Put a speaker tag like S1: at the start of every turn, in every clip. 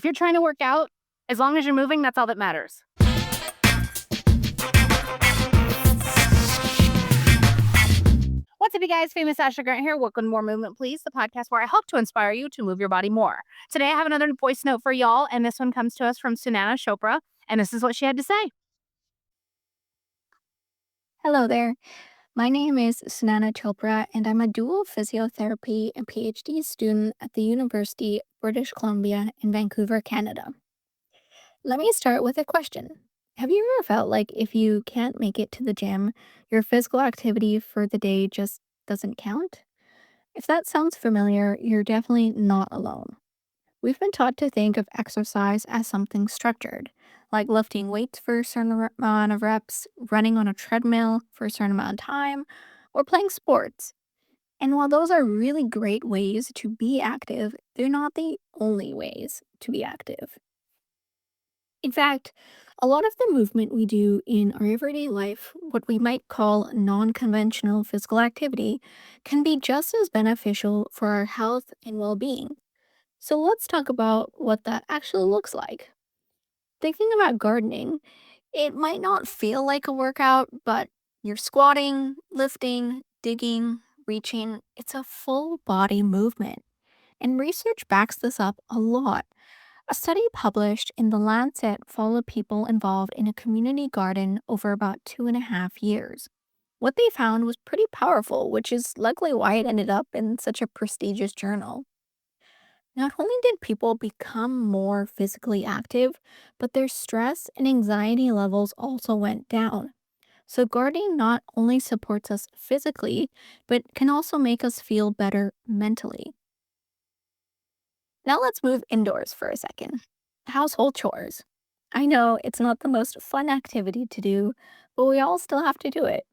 S1: you're trying to work out, as long as you're moving, that's all that matters. What's up, you guys? Famous Ashley Grant here. Welcome to More Movement, Please, the podcast where I hope to inspire you to move your body more. Today, I have another voice note for y'all, and this one comes to us from Sunaina Chopra, and this is what she had to say.
S2: Hello there. My name is Sunaina Chopra, and I'm a dual physiotherapy and PhD student at the University of British Columbia in Vancouver, Canada. Let me start with a question. Have you ever felt like if you can't make it to the gym, your physical activity for the day just doesn't count? If that sounds familiar, you're definitely not alone. We've been taught to think of exercise as something structured, like lifting weights for a certain amount of reps, running on a treadmill for a certain amount of time, or playing sports. And while those are really great ways to be active, they're not the only ways to be active. In fact, a lot of the movement we do in our everyday life, what we might call non conventional physical activity, can be just as beneficial for our health and well being. So let's talk about what that actually looks like. Thinking about gardening, it might not feel like a workout, but you're squatting, lifting, digging, reaching. It's a full body movement. And research backs this up a lot. A study published in the Lancet followed people involved in a community garden over about 2.5 years. What they found was pretty powerful, which is likely why it ended up in such a prestigious journal. Not only did people become more physically active, but their stress and anxiety levels also went down. So, gardening not only supports us physically, but can also make us feel better mentally. Now, let's move indoors for a second. Household chores. I know it's not the most fun activity to do, but we all still have to do it.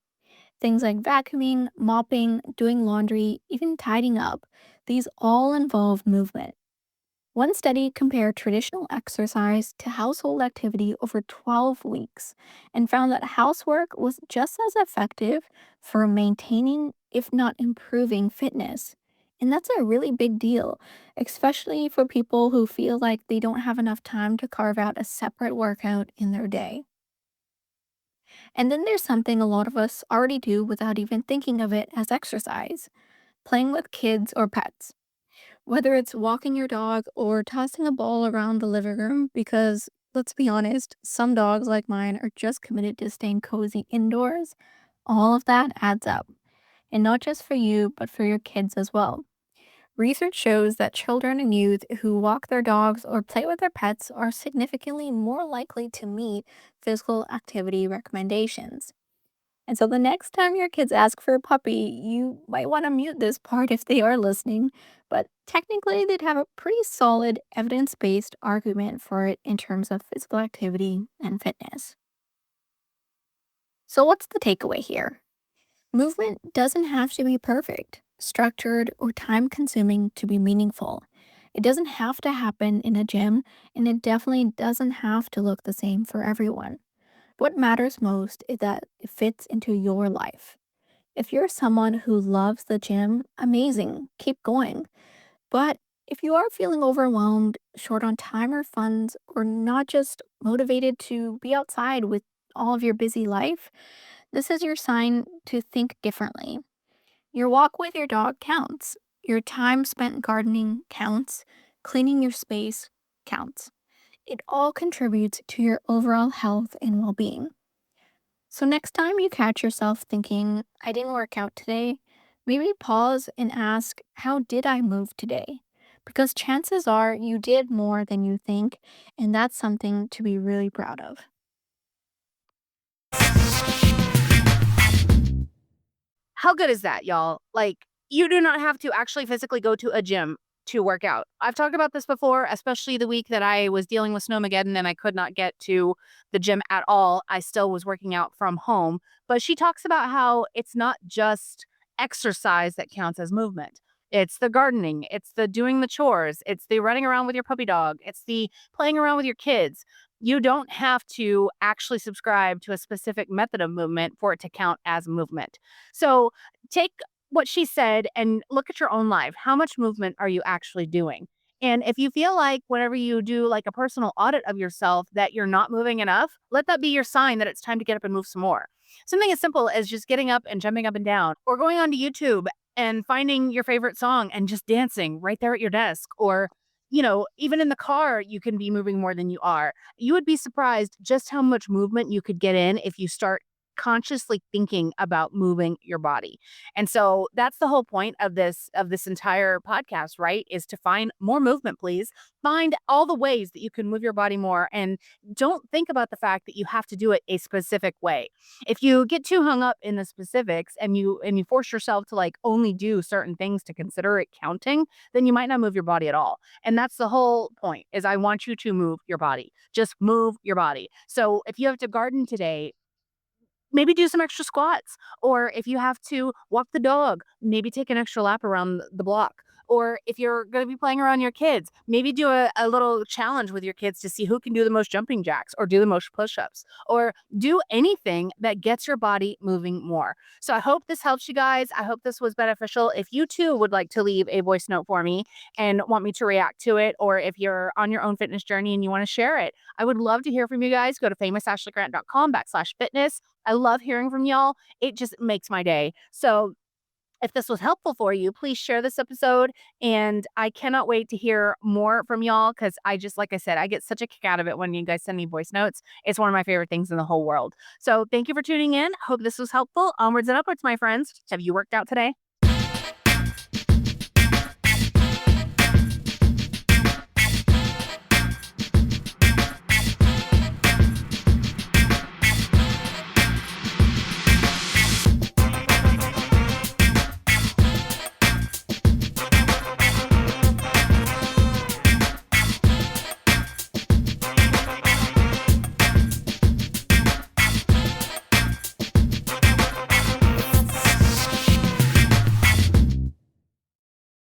S2: Things like vacuuming, mopping, doing laundry, even tidying up, these all involve movement. One study compared traditional exercise to household activity over 12 weeks and found that housework was just as effective for maintaining, if not improving, fitness. And that's a really big deal, especially for people who feel like they don't have enough time to carve out a separate workout in their day. And then there's something a lot of us already do without even thinking of it as exercise: playing with kids or pets. Whether it's walking your dog or tossing a ball around the living room, because let's be honest, some dogs like mine are just committed to staying cozy indoors, all of that adds up. And not just for you, but for your kids as well. Research shows that children and youth who walk their dogs or play with their pets are significantly more likely to meet physical activity recommendations. And so the next time your kids ask for a puppy, you might want to mute this part if they are listening, but technically they'd have a pretty solid evidence based argument for it in terms of physical activity and fitness. So, what's the takeaway here? Movement doesn't have to be perfect, structured, or time consuming to be meaningful. It doesn't have to happen in a gym, and it definitely doesn't have to look the same for everyone. What matters most is that it fits into your life. If you're someone who loves the gym, amazing, keep going. But if you are feeling overwhelmed, short on time or funds, or not just motivated to be outside with all of your busy life, this is your sign to think differently. Your walk with your dog counts. Your time spent gardening counts. Cleaning your space counts. It all contributes to your overall health and well being. So, next time you catch yourself thinking, I didn't work out today, maybe pause and ask, how did I move today? Because chances are you did more than you think, and that's something to be really proud of.
S1: How good is that, y'all? Like, you do not have to actually physically go to a gym to work out. I've talked about this before, especially the week that I was dealing with Snowmageddon and I could not get to the gym at all. I still was working out from home. But she talks about how it's not just exercise that counts as movement. It's the gardening, it's the doing the chores, it's the running around with your puppy dog, it's the playing around with your kids. You don't have to actually subscribe to a specific method of movement for it to count as movement. So take what she said and look at your own life. How much movement are you actually doing? And if you feel like whenever you do like a personal audit of yourself that you're not moving enough, let that be your sign that it's time to get up and move some more. Something as simple as just getting up and jumping up and down, or going onto YouTube and finding your favorite song and just dancing right there at your desk, or even in the car, you can be moving more than you are. You would be surprised just how much movement you could get in if you start consciously thinking about moving your body. And so that's the whole point of this entire podcast, right? Is to find more movement, please. Find all the ways that you can move your body more, and don't think about the fact that you have to do it a specific way. If you get too hung up in the specifics and you force yourself to like only do certain things to consider it counting, then you might not move your body at all. And that's the whole point, is I want you to move your body. Just move your body. So if you have to garden today, maybe do some extra squats. Or if you have to walk the dog, maybe take an extra lap around the block. Or if you're going to be playing around your kids, maybe do a little challenge with your kids to see who can do the most jumping jacks or do the most push ups, or do anything that gets your body moving more. So I hope this helps you guys. I hope this was beneficial. If you too would like to leave a voice note for me and want me to react to it, or if you're on your own fitness journey and you want to share it, I would love to hear from you guys. Go to famousashleygrant.com/fitness. I love hearing from y'all. It just makes my day. So if this was helpful for you, please share this episode. And I cannot wait to hear more from y'all, because I just, like I said, I get such a kick out of it when you guys send me voice notes. It's one of my favorite things in the whole world. So thank you for tuning in. Hope this was helpful. Onwards and upwards, my friends. Have you worked out today?